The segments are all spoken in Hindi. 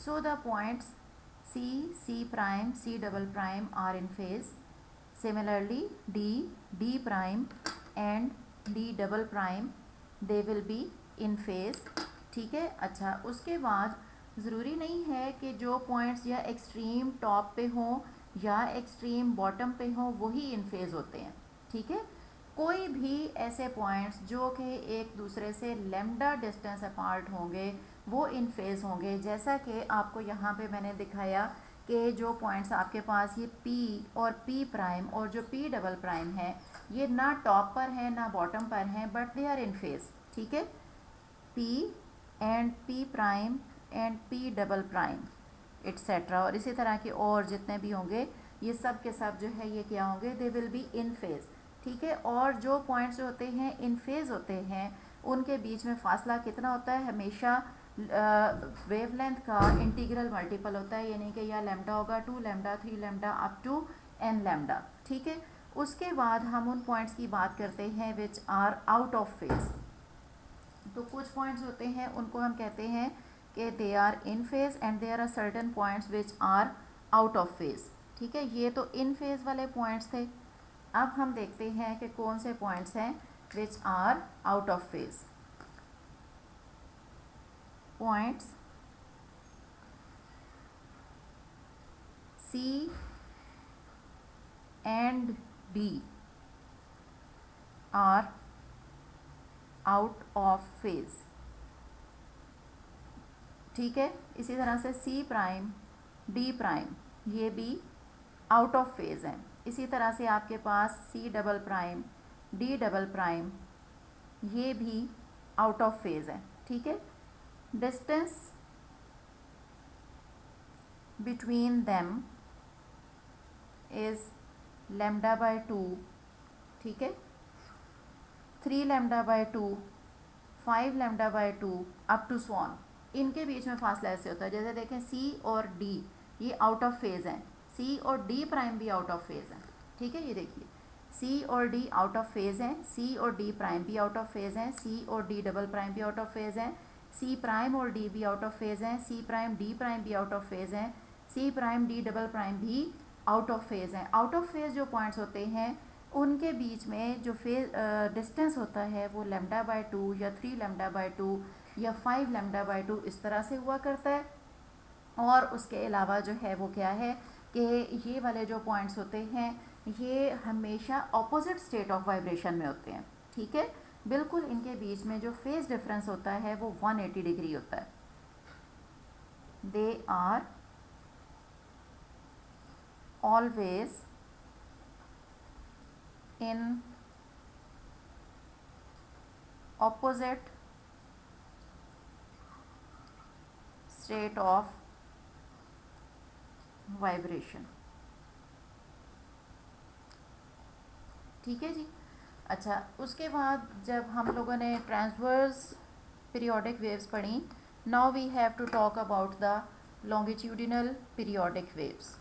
So the points C, C prime, C double prime are in phase. Similarly, D, D prime and D double prime they will be in phase. ठीक है. अच्छा, उसके बाद ज़रूरी नहीं है कि जो पॉइंट्स या एक्सट्रीम टॉप पे हों या एक्सट्रीम बॉटम पे हों वही इन फेज़ होते हैं. ठीक है. कोई भी ऐसे पॉइंट्स जो कि एक दूसरे से लैम्डा डिस्टेंस अपार्ट होंगे वो इन फेज़ होंगे. जैसा कि आपको यहाँ पे मैंने दिखाया कि जो पॉइंट्स आपके पास ये P और P प्राइम और जो P डबल प्राइम है ये ना टॉप पर है ना बॉटम पर हैं but they are in phase. ठीक है. P and P prime and P double prime etcetera और इसी तरह के और जितने भी होंगे ये सब के सब जो है ये क्या होंगे, they will be in phase. ठीक है. और जो पॉइंट्स जो होते हैं इन फेज़ होते हैं उनके बीच में फासला कितना होता है, हमेशा वेवलेंथ का इंटीग्रल मल्टीपल होता है. यानी कि या लैम्डा होगा 2 lambda 3 lambda up to n lambda. ठीक है. उसके बाद हम उन पॉइंट्स की बात करते हैं which are out of phase. तो कुछ पॉइंट्स होते हैं उनको हम कहते हैं कि they are in phase and there are certain points which are out of phase. ठीक है. ये तो इन फेज़ वाले पॉइंट्स थे. अब हम देखते हैं कि कौन से पॉइंट्स हैं which are out of phase. Points C and D are out of phase. ठीक है. इसी तरह से C प्राइम D प्राइम ये भी आउट ऑफ फेज़ हैं. इसी तरह से आपके पास C double prime D double prime ये भी आउट ऑफ फेज़ है. ठीक है. Distance between them is lambda by 2. ठीक है. 3 lambda by 2 5 lambda by 2 up to स्वान. इनके बीच में फासला ऐसे होता है जैसे देखें C और D ये आउट ऑफ फेज़ हैं. C और D प्राइम भी आउट ऑफ फेज़ हैं. ठीक है. ये देखिए C और D आउट ऑफ फेज़ हैं. C और D प्राइम भी आउट ऑफ फेज़ हैं. C और D डबल प्राइम भी आउट ऑफ फेज़ हैं. C प्राइम और D भी आउट ऑफ फेज़ हैं. C प्राइम D प्राइम भी आउट ऑफ फेज़ हैं. C prime D double prime भी आउट ऑफ फेज़ हैं. आउट ऑफ फेज़ जो पॉइंट्स होते हैं उनके बीच में जो डिस्टेंस होता है वो लैम्डा बाय 2 या 3 लैम्डा बाय 2 या 5 लैम्डा बाय 2 इस तरह से हुआ करता है. और उसके अलावा जो है वो क्या है कि ये वाले जो पॉइंट्स होते हैं ये हमेशा ऑपोजिट स्टेट ऑफ वाइब्रेशन में होते हैं. ठीक है. बिल्कुल इनके बीच में जो फेज़ डिफरेंस होता है वो 180 डिग्री होता है. They are always in opposite state of vibration. ठीक है जी. अच्छा, उसके बाद जब हम लोगों ने ट्रांसवर्स पीरियोडिक वेव्स पढ़ी, now we have to talk about the longitudinal periodic waves.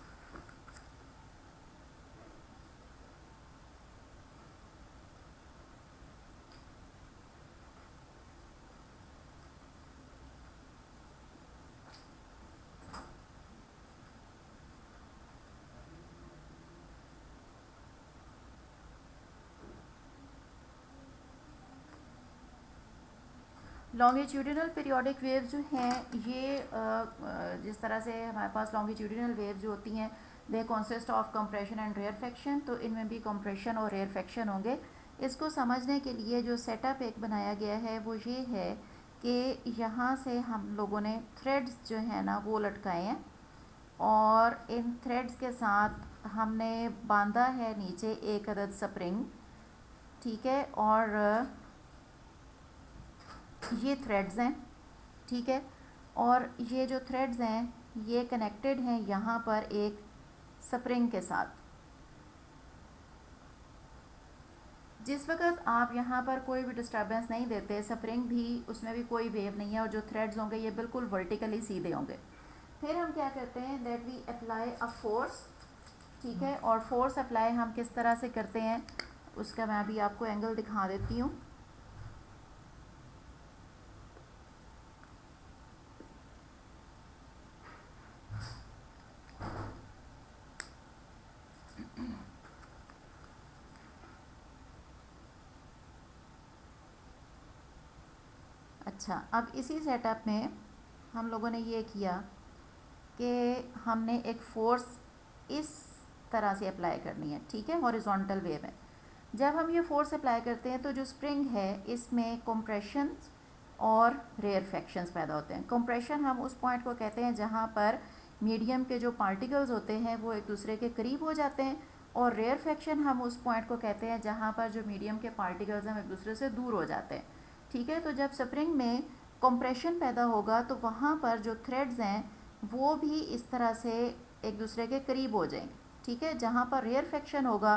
Longitudinal periodic waves जो हैं ये जिस तरह से हमारे पास लॉन्गिट्यूडिनल वेव्स जो होती हैं they consist of compression and rarefaction. तो इनमें भी कंप्रेशन और रेयरफेक्शन होंगे. इसको समझने के लिए जो सेटअप एक बनाया गया है वो ये है कि यहाँ से हम लोगों ने थ्रेड्स जो है ना वो लटकाए हैं और इन थ्रेड्स के साथ हमने बांधा है नीचे एक अदद स्प्रिंग. ठीक है. और ये थ्रेड्स हैं. ठीक है. और ये जो थ्रेड्स हैं ये कनेक्टेड हैं यहाँ पर एक स्प्रिंग के साथ. जिस वक्त आप यहाँ पर कोई भी डिस्टर्बेंस नहीं देते स्प्रिंग भी उसमें भी कोई वेव नहीं है और जो थ्रेड्स होंगे ये बिल्कुल वर्टिकली सीधे होंगे. फिर हम क्या करते हैं that we apply a force. ठीक है. और फोर्स अप्लाई हम किस तरह से करते हैं उसका मैं अभी आपको एंगल दिखा देती हूँ. अच्छा, अब इसी सेटअप में हम लोगों ने ये किया कि हमने एक फ़ोर्स इस तरह से अप्लाई करनी है, ठीक है, हॉरिजॉन्टल वे में। जब हम ये फ़ोर्स अप्लाई करते हैं तो जो स्प्रिंग है इसमें कंप्रेशन और रेयरफेक्शंस पैदा होते हैं। कंप्रेशन हम उस पॉइंट को कहते हैं जहाँ पर मीडियम के जो पार्टिकल्स होते हैं वो एक दूसरे के करीब हो जाते हैं, और रेयरफेक्शन हम उस पॉइंट को कहते हैं जहाँ पर जो मीडियम के पार्टिकल्स हैं एक दूसरे से दूर हो जाते हैं, ठीक है। तो जब स्प्रिंग में कंप्रेशन पैदा होगा तो वहाँ पर जो थ्रेड्स हैं वो भी इस तरह से एक दूसरे के करीब हो जाएंगे, ठीक है। जहाँ पर रेयरफेक्शन होगा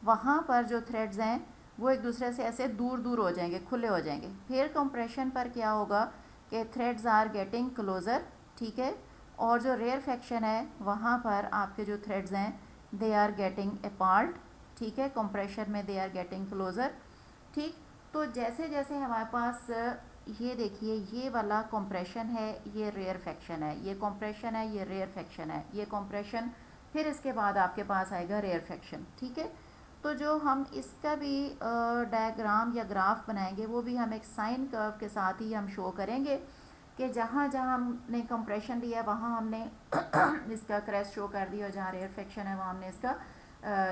वहाँ पर जो थ्रेड्स हैं वो एक दूसरे से ऐसे दूर दूर हो जाएंगे, खुले हो जाएंगे। फिर कंप्रेशन पर क्या होगा कि थ्रेड्स आर गेटिंग क्लोज़र, ठीक है, और जो रेयरफेक्शन है वहाँ पर आपके जो थ्रेड्स हैं दे आर गेटिंग अपार्ट, ठीक है। कंप्रेशन में दे आर गेटिंग क्लोज़र, ठीक। तो जैसे जैसे हमारे पास ये देखिए ये वाला कंप्रेशन है, ये रेयरफेक्शन है, ये कंप्रेशन है, ये रेयरफेक्शन है, ये कंप्रेशन, फिर इसके बाद आपके पास आएगा रेयरफेक्शन, ठीक है। तो जो हम इसका भी डायग्राम या ग्राफ बनाएंगे वो भी हम एक साइन कर्व के साथ ही हम शो करेंगे कि जहाँ जहाँ हमने कंप्रेशन दिया वहाँ हमने इसका क्रेस्ट शो कर दिया, और जहाँ रेयरफेक्शन है वहाँ हमने इसका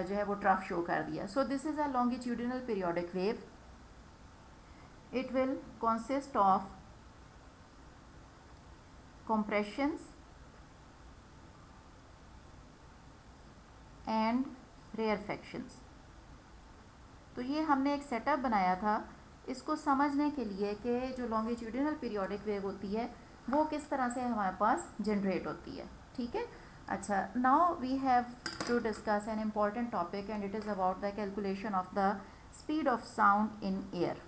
जो है वो ट्रफ शो कर दिया। So this is a longitudinal periodic wave. It will consist of compressions and rarefactions. तो ये हमने एक सेटअप बनाया था इसको समझने के लिए कि जो लॉन्गिट्यूडिनल पीरियोडिक वेव होती है वो किस तरह से हमारे पास जनरेट होती है, ठीक है। अच्छा, now we have to discuss an important topic and it is about the calculation of the speed of sound in air.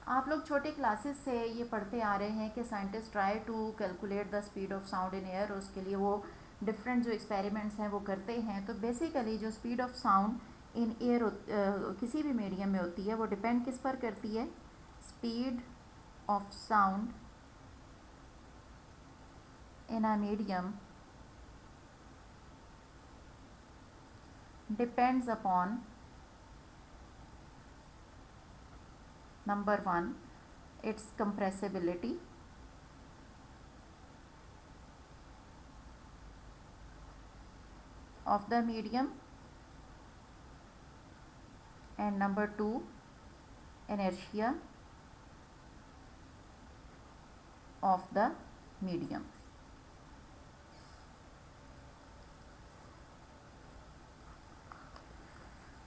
आप लोग छोटे क्लासेस से ये पढ़ते आ रहे हैं कि scientist try to calculate the speed of sound in air, उसके लिए वो डिफरेंट जो एक्सपेरिमेंट्स हैं वो करते हैं. तो बेसिकली जो speed of sound in air किसी भी मीडियम में होती है वो डिपेंड किस पर करती है. Speed of sound in a medium depends upon number 1 its compressibility, of the medium, and number 2 inertia of the medium.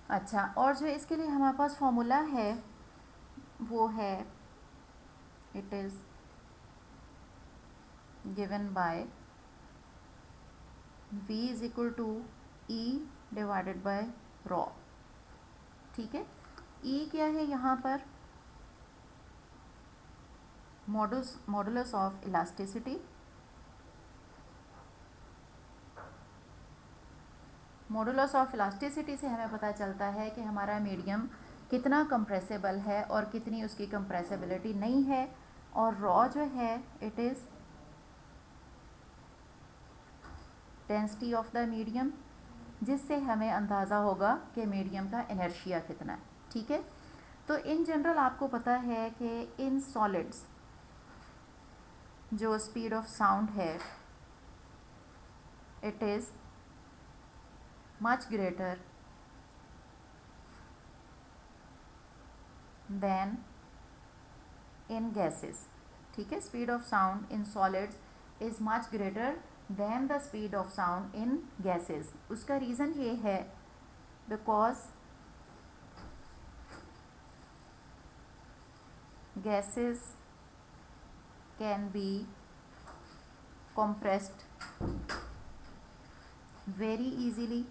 अच्छा, और जो इसके लिए हमारे पास फॉर्मूला है वो है it is given by V is equal to E divided by rho, ठीक है. E क्या है यहाँ पर? Modulus of elasticity. Modulus of elasticity से हमें पता चलता है कि हमारा मीडियम कितना कंप्रेसिबल है और कितनी उसकी कंप्रेसिबिलिटी नहीं है. और रॉ जो है it is density of the medium, जिससे हमें अंदाज़ा होगा कि मीडियम का इनर्शिया कितना है, ठीक है. तो इन जनरल आपको पता है कि इन सॉलिड्स जो स्पीड ऑफ साउंड है it is much greater then in gases, ठीक है. Speed of sound in solids is much greater than the speed of sound in gases. उसका रीज़न ये है because gases can be compressed very easily,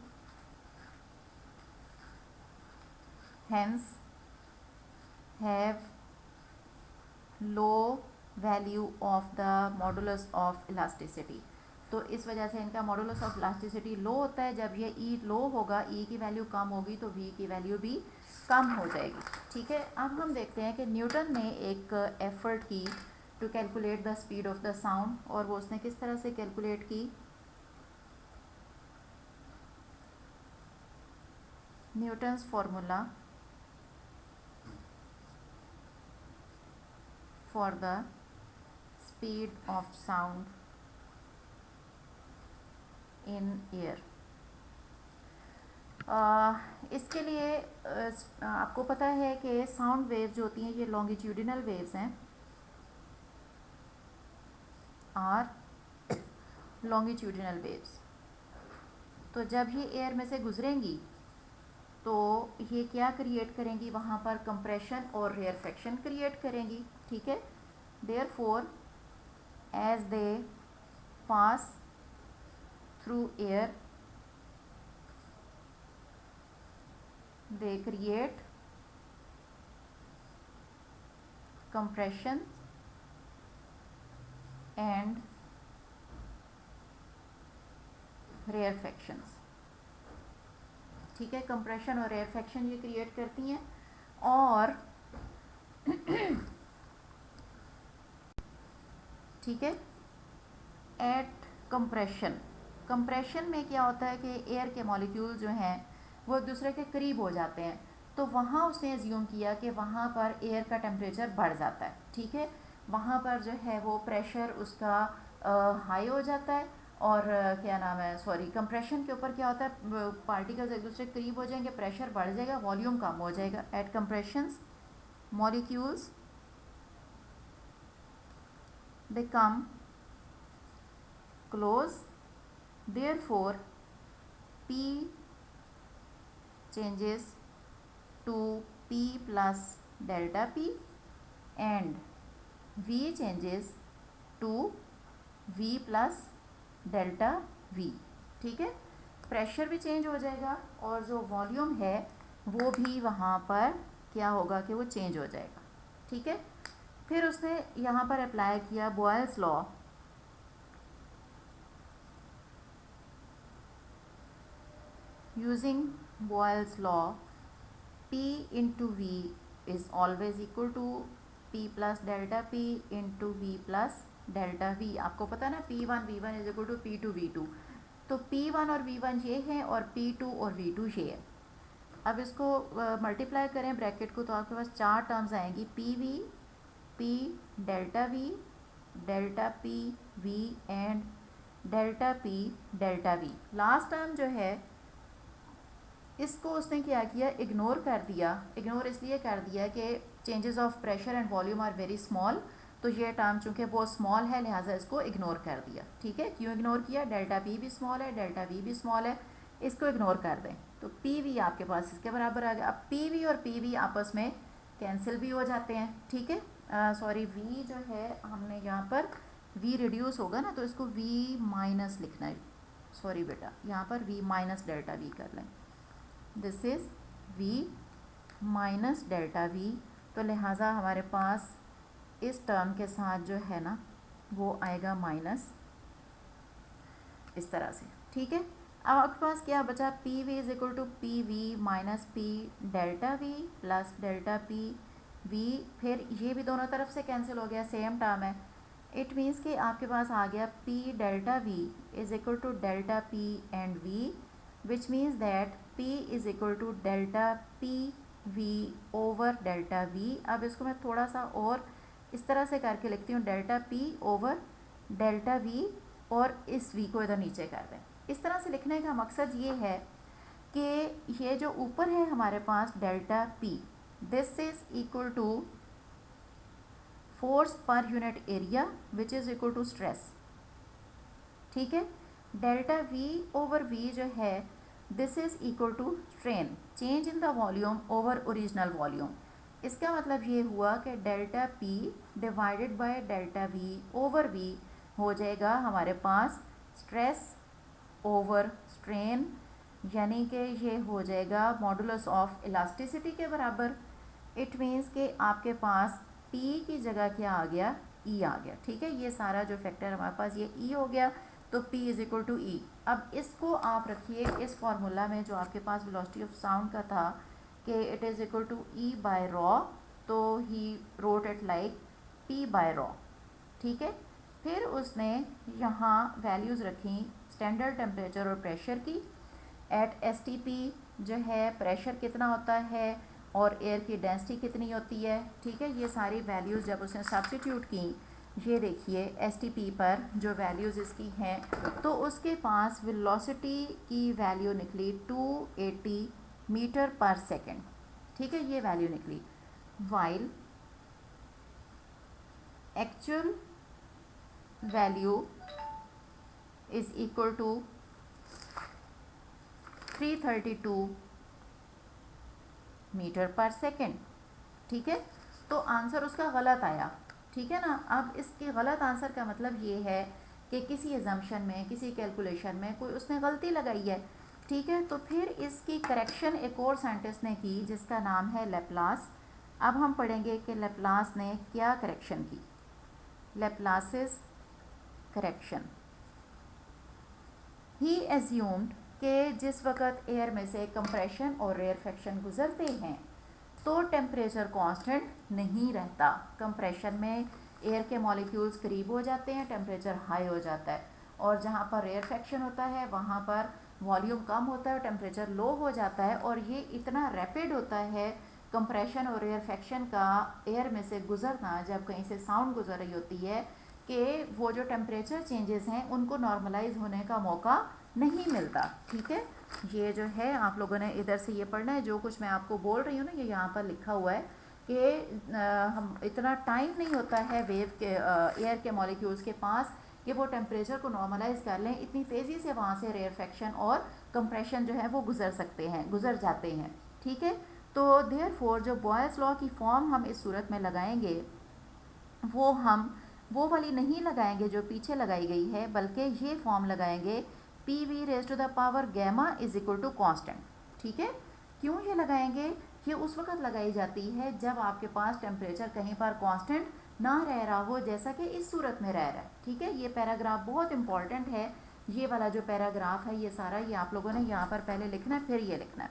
hence have low value of the modulus of elasticity. तो इस वजह से इनका मॉडुलस ऑफ इलास्टिसिटी लो होता है. जब ये E लो होगा, E की वैल्यू कम होगी तो V की वैल्यू भी कम हो जाएगी, ठीक है. अब हम देखते हैं कि न्यूटन ने एक एफर्ट की to calculate the speed of the sound, और वो उसने किस तरह से कैलकुलेट की, Newton's formula for the speed of sound in air. इसके लिए आपको पता है कि साउंड वेव जो होती हैं ये लॉन्गिट्यूडिनल वेव्स हैं, आर लॉन्गिट्यूडिनल वेव्स। तो जब ये एयर में से गुजरेंगी तो ये क्या क्रिएट करेंगी, वहाँ पर कंप्रेशन और रेयरफेक्शन क्रिएट करेंगी, ठीक है। Therefore as they pass through air they create compression and rarefactions, ठीक है। कंप्रेशन और रेयरफेक्शन ये क्रिएट करती हैं। और ठीक है, एट कंप्रेशन में क्या होता है कि एयर के मॉलिक्यूल जो हैं वो एक दूसरे के करीब हो जाते हैं, तो वहाँ उसने एज्यूम किया कि वहाँ पर एयर का टेम्परेचर बढ़ जाता है, ठीक है। वहाँ पर जो है वो प्रेशर उसका हाई हो जाता है, और क्या नाम है, सॉरी, कंप्रेशन के ऊपर क्या होता है, पार्टिकल्स एक दूसरे के करीब हो जाएंगे, प्रेशर बढ़ जाएगा, वॉल्यूम कम हो जाएगा। At compressions molecules they come close, therefore P changes to P plus delta P and V changes to V plus delta V, ठीक है। प्रेशर भी चेंज हो जाएगा और जो वॉल्यूम है वो भी वहाँ पर क्या होगा कि वो चेंज हो जाएगा, ठीक है। फिर उसने यहाँ पर अप्लाई किया Boyle's law, using Boyle's law, P into V is always equal to P plus delta P into V plus delta V। आपको पता है ना, P1 V1 is equal to P2 V2, तो P1 और V1 ये हैं और P2 और V2 ये है। अब इसको मल्टीप्लाई करें ब्रैकेट को, तो आपके पास चार टर्म्स आएंगी, PV, P delta V, delta P V and delta P delta V। Last term जो है इसको उसने क्या किया, इग्नोर कर दिया। इग्नोर इसलिए कर दिया कि changes of pressure and volume are very small, तो ये टर्म चूंकि वो स्मॉल है लिहाजा इसको इग्नोर कर दिया, ठीक है। क्यों इग्नोर किया, डेल्टा पी भी स्मॉल है, डेल्टा वी भी स्मॉल है, इसको इग्नोर कर दें तो पी वी आपके पास इसके बराबर आ गया। अब पी वी और पी वी आपस में कैंसिल भी हो जाते हैं, ठीक है। सॉरी, वी जो है हमने यहाँ पर वी रिड्यूस होगा ना, तो इसको वी माइनस लिखना है, सॉरी बेटा, यहाँ पर वी माइनस डेल्टा वी कर लें, this is v minus delta v। तो लिहाजा हमारे पास इस टर्म के साथ जो है ना वो आएगा माइनस, इस तरह से, ठीक है। अब आपके पास क्या बचा, P V is equal to P V minus P delta V plus delta P V. फिर ये भी दोनों तरफ से कैंसिल हो गया, सेम टर्म है। इट मीन्स कि आपके पास आ गया P delta V is equal to delta P and V, which means that P is equal to delta P V over delta V। अब इसको मैं थोड़ा सा और इस तरह से करके लिखती हूँ, delta P over delta V, और इस V को इधर नीचे कर दें। इस तरह से लिखने का मकसद ये है कि ये जो ऊपर है हमारे पास delta P, this is equal to force per unit area which is equal to stress, ठीक है। डेल्टा V ओवर V जो है this is equal to strain, change in the volume over original volume. इसका मतलब ये हुआ कि delta P divided by delta V over V हो जाएगा हमारे पास स्ट्रेस ओवर स्ट्रेन, यानी कि ये हो जाएगा मॉडुलस ऑफ इलास्टिसिटी के बराबर। इट मीन्स कि आपके पास P की जगह क्या आ गया, E आ गया, ठीक है। ये सारा जो फैक्टर हमारे पास ये E हो गया, तो P is equal to E। अब इसको आप रखिए इस फॉर्मूला में जो आपके पास वेलोसिटी ऑफ साउंड का था कि it is equal to E by rho, तो he wrote it like P by rho, ठीक है। फिर उसने यहाँ वैल्यूज़ रखी स्टैंडर्ड टेम्परेचर और प्रेशर की। एट एसटीपी जो है प्रेशर कितना होता है और एयर की डेंसिटी कितनी होती है, ठीक है। ये सारी वैल्यूज़ जब उसने सब्स्टिट्यूट की, ये देखिए एसटीपी पर जो वैल्यूज़ इसकी हैं, तो उसके पास वेलोसिटी की वैल्यू निकली 280 मीटर पर सेकेंड, ठीक है, ये वैल्यू निकली। While actual value is equal to 332 metre per second, ठीक है। तो आंसर उसका गलत आया, ठीक है ना। अब इसके गलत आंसर का मतलब ये है कि किसी एजम्पशन में, किसी कैलकुलेशन में कोई उसने गलती लगाई है, ठीक है। तो फिर इसकी करेक्शन एक और साइंटिस्ट ने की जिसका नाम है लेप्लास। अब हम पढ़ेंगे कि लेप्लास ने क्या करेक्शन की। लेप्लासिस करेक्शन, ही एज्यूम्ड कि जिस वक्त एयर में से कंप्रेशन और रेयरफेक्शन गुजरते हैं तो टेम्परेचर कांस्टेंट नहीं रहता। कंप्रेशन में एयर के मॉलिक्यूल्स करीब हो जाते हैं, टेम्परेचर हाई हो जाता है, और जहाँ पर रेयरफेक्शन होता है वहाँ पर वॉल्यूम कम होता है, टेम्परेचर लो हो जाता है। और ये इतना रैपिड होता है कंप्रेशन और रेयरफेक्शन का एयर में से गुजरना, जब कहीं से साउंड गुजर रही होती है, कि वो जो टेम्परेचर चेंजेस हैं उनको नॉर्मलाइज होने का मौका नहीं मिलता, ठीक है। ये जो है आप लोगों ने इधर से ये पढ़ना है, जो कुछ मैं आपको बोल रही हूँ ना, ये यहाँ पर लिखा हुआ है कि हम इतना टाइम नहीं होता है वेव के एयर के मॉलिक्यूल्स के पास कि वो टेम्परेचर को नॉर्मलाइज कर लें। इतनी तेज़ी से वहाँ से रेयरफेक्शन और कंप्रेशन जो है वो गुजर जाते हैं, ठीक है। तो देयरफॉर जो बॉयल्स लॉ की फॉर्म हम इस सूरत में लगाएंगे, हम वो वाली नहीं लगाएंगे जो पीछे लगाई गई है, बल्कि ये फॉर्म लगाएंगे P V raise to the power gamma is equal to constant, ठीक है। क्यों ये लगाएंगे? ये उस वक्त लगाई जाती है जब आपके पास टेम्परेचर कहीं पर कांस्टेंट ना रह रहा हो, जैसा कि इस सूरत में रह रहा है, ठीक है। ये पैराग्राफ बहुत इंपॉर्टेंट है, ये वाला जो पैराग्राफ है ये सारा, ये आप लोगों ने यहाँ पर पहले लिखना है फिर ये लिखना है।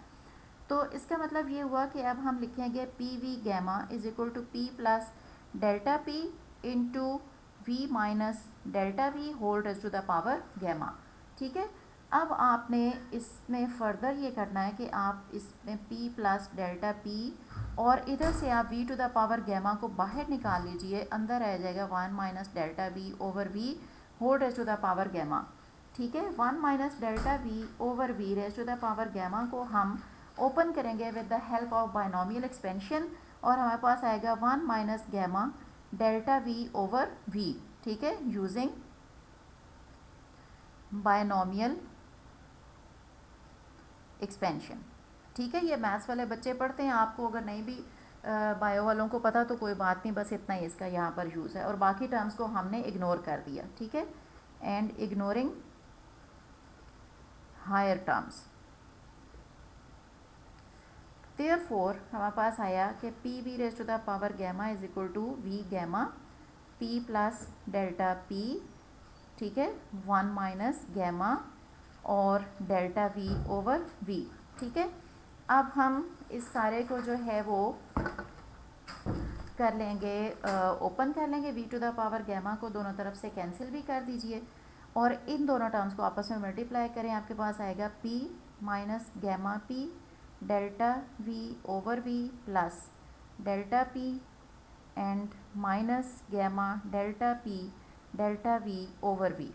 तो इसका मतलब ये हुआ कि अब हम लिखेंगे P V gamma is equal to P plus delta P into V minus delta V whole raise to the power gamma, ठीक है। अब आपने इसमें फर्दर ये करना है कि आप इसमें p प्लस डेल्टा पी और इधर से आप v to the power gamma को बाहर निकाल लीजिए, अंदर आ जाएगा 1 minus delta v over v whole raise to the power gamma, ठीक है। 1 minus delta v over v raise to the power gamma को हम ओपन करेंगे with the help of binomial expansion, और हमारे पास आएगा 1 minus gamma delta v over v, ठीक है, यूजिंग बायनॉमियल एक्सपेंशन, ठीक है। ये मैथ्स वाले बच्चे पढ़ते हैं, आपको अगर नहीं भी बायो वालों को पता तो कोई बात नहीं, बस इतना ही इसका यहाँ पर यूज़ है, और बाकी टर्म्स को हमने इग्नोर कर दिया, ठीक है। And ignoring higher terms, therefore हमारे पास आया कि P V raise to the power gamma is equal to V gamma P plus delta P, ठीक है, 1 माइनस गैमा और डेल्टा वी ओवर वी, ठीक है। अब हम इस सारे को जो है वो कर लेंगे, ओपन कर लेंगे, V to the power gamma को दोनों तरफ से कैंसिल भी कर दीजिए, और इन दोनों टर्म्स को आपस में मल्टीप्लाई करें, आपके पास आएगा p minus gamma p delta v over v plus delta p and minus gamma delta p delta v over v,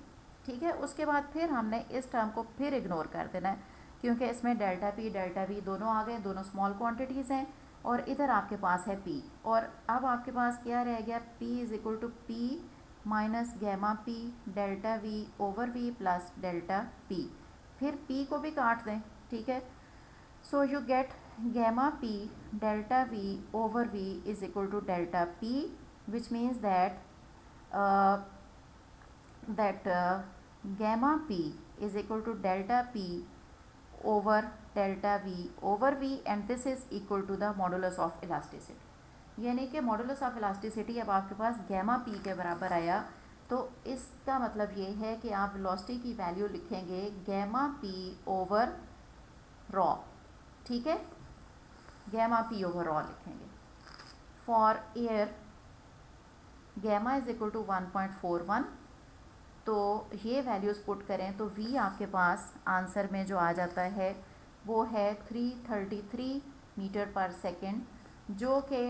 ठीक है। उसके बाद फिर हमने इस टर्म को फिर इग्नोर कर देना है, क्योंकि इसमें डेल्टा पी डेल्टा वी दोनों आ गए, दोनों स्मॉल क्वांटिटीज़ हैं, और इधर आपके पास है p, और अब आपके पास क्या रह गया, p is equal to p minus gamma p delta v over v plus delta p, फिर p को भी काट दें, ठीक है। So you get gamma p delta v over v is equal to delta p, which means that gamma p is equal to delta p over delta v over v, and this is equal to the modulus of elasticity, यानी कि मॉडुलस ऑफ इलास्टिसिटी अब आपके पास गैमा p के बराबर आया। तो इसका मतलब ये है कि आप वेलोसिटी की वैल्यू लिखेंगे गैमा p ओवर रॉ, ठीक है, गैमा p ओवर रॉ लिखेंगे। For air gamma is equal to 1.41, तो ये वैल्यूज़ पुट करें तो v आपके पास आंसर में जो आ जाता है वो है 333 मीटर पर सेकेंड, जो कि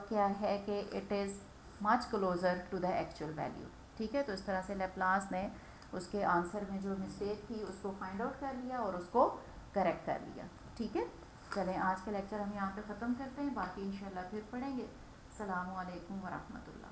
क्या है कि it is much closer to the actual value. ठीक है, तो इस तरह से लेप्लास ने उसके आंसर में जो मिस्टेक थी उसको फाइंड आउट कर लिया और उसको करेक्ट कर लिया। ठीक है, चलें आज का लेक्चर हम यहाँ पे ख़त्म करते हैं, बाकी इंशाल्लाह फिर पढ़ेंगे। अस्सलामु अलैकुम वरहमतुल्लाह।